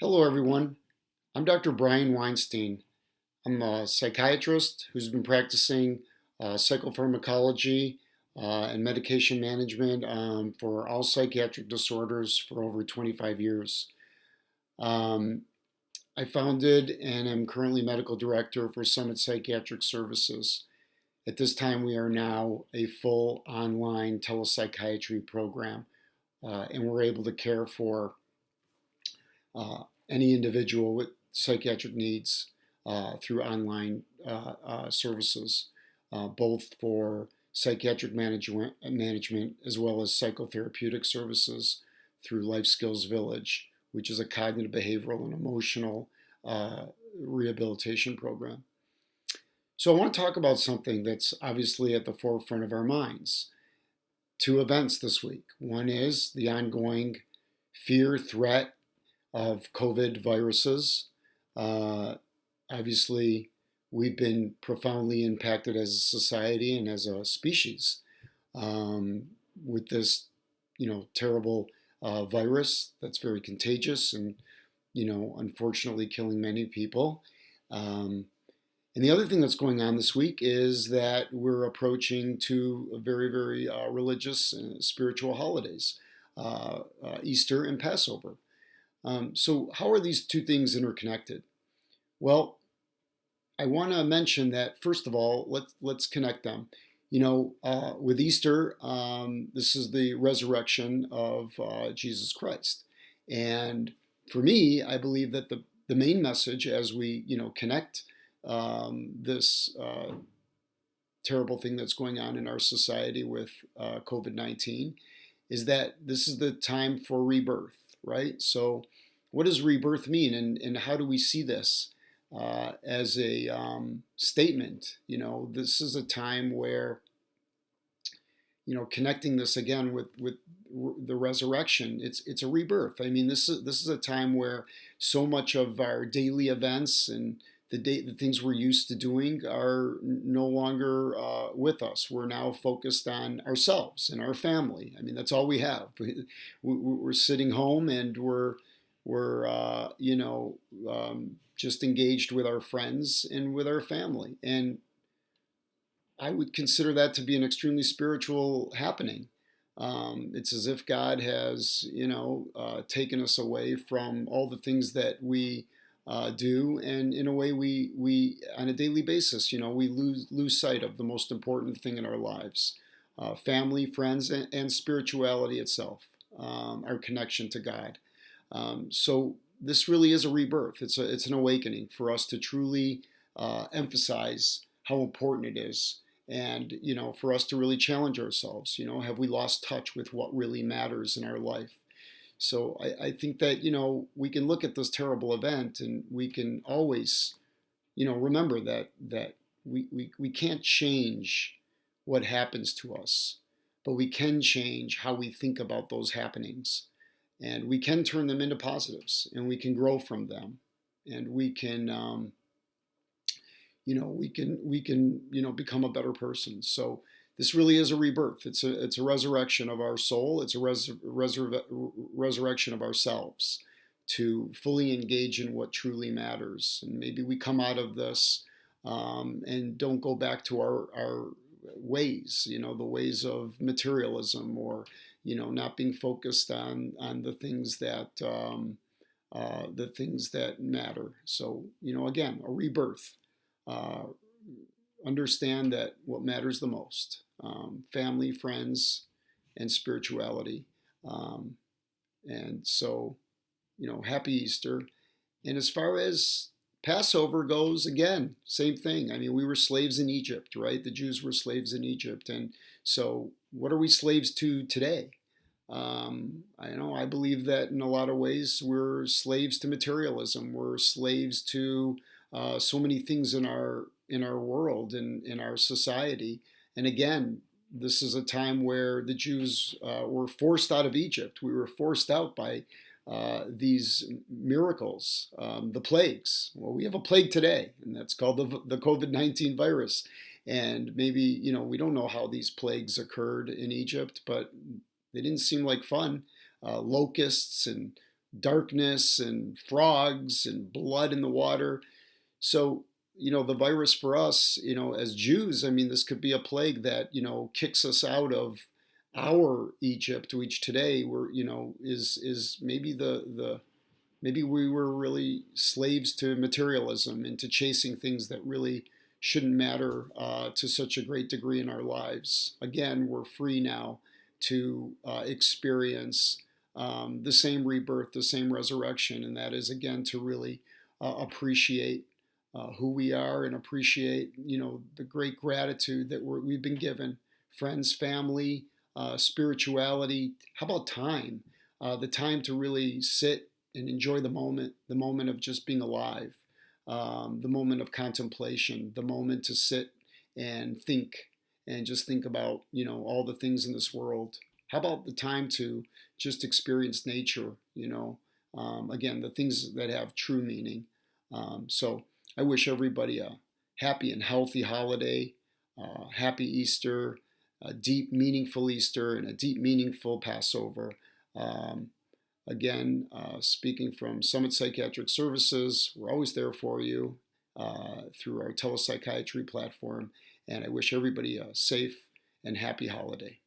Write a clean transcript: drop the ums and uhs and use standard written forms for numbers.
Hello, everyone. I'm Dr. Bryan Weinstein. I'm a psychiatrist who's been practicing psychopharmacology and medication management for all psychiatric disorders for over 25 years. Um, I founded and am currently medical director for Summit Psychiatric Services. At this time, we are now a full online telepsychiatry program, and we're able to care for any individual with psychiatric needs through online services, both for psychiatric management as well as psychotherapeutic services through Life Skills Village, which is a cognitive, behavioral, and emotional rehabilitation program. So I want to talk about something that's obviously at the forefront of our minds. Two events this week. One is the ongoing fear, threat of COVID viruses. Uh, Obviously, we've been profoundly impacted as a society and as a species with this, terrible virus that's very contagious and, unfortunately killing many people. Um, and the other thing that's going on this week is that we're approaching two very, very religious and spiritual holidays, Easter and Passover. So how are these two things interconnected? Well, I want to mention that first of all, let's connect them. With Easter, this is the resurrection of Jesus Christ, and for me, I believe that the main message as we connect this terrible thing that's going on in our society with COVID-19 is that this is the time for rebirth, right? So, what does rebirth mean, and how do we see this as a statement? This is a time where, connecting this again with the resurrection, it's a rebirth. I mean, this is a time where so much of our daily events and the things we're used to doing are no longer with us. We're now focused on ourselves and our family. I mean, that's all we have. We're sitting home and we're just engaged with our friends and with our family. And I would consider that to be an extremely spiritual happening. It's as if God has, taken us away from all the things that we do, and in a way, we on a daily basis, we lose sight of the most important thing in our lives: family, friends, and spirituality itself, our connection to God. So this really is a rebirth. It's an awakening for us to truly emphasize how important it is, and for us to really challenge ourselves. Have we lost touch with what really matters in our life? So I think that we can look at this terrible event and we can always remember that we can't change what happens to us, but we can change how we think about those happenings. And we can turn them into positives, and we can grow from them, and we can, become a better person. So this really is a rebirth. It's a resurrection of our soul. It's a resurrection of ourselves to fully engage in what truly matters. And maybe we come out of this and don't go back to our ways, the ways of materialism, or not being focused on the things that matter. So again, a rebirth. Uh, Understand that what matters the most: family, friends, and spirituality. Um, and so, happy Easter. And as far as Passover goes, again, same thing. I mean, we were slaves in Egypt, right? The Jews were slaves in Egypt. And so, what are we slaves to today? I believe that in a lot of ways we're slaves to materialism. We're slaves to so many things in our world and in our society. And again, this is a time where the Jews were forced out of Egypt. We were forced out by these miracles, the plagues. Well, we have a plague today, and that's called the COVID-19 virus. And maybe, we don't know how these plagues occurred in Egypt, but they didn't seem like fun. Locusts and darkness and frogs and blood in the water. So, the virus for us, as Jews, I mean, this could be a plague that, kicks us out of our Egypt, which today is maybe maybe we were really slaves to materialism and to chasing things that really shouldn't matter to such a great degree in our lives. Again, we're free now to experience the same rebirth, the same resurrection, and that is again to really appreciate who we are and appreciate the great gratitude that we've been given, friends, family, spirituality. How about time? The time to really sit and enjoy the moment of just being alive, the moment of contemplation, the moment to sit and think and just think about all the things in this world. How about the time to just experience nature? Again, the things that have true meaning. So I wish everybody a happy and healthy holiday, happy Easter, a deep, meaningful Easter, and a deep, meaningful Passover. Um, Again, speaking from Summit Psychiatric Services, we're always there for you through our telepsychiatry platform. And I wish everybody a safe and happy holiday.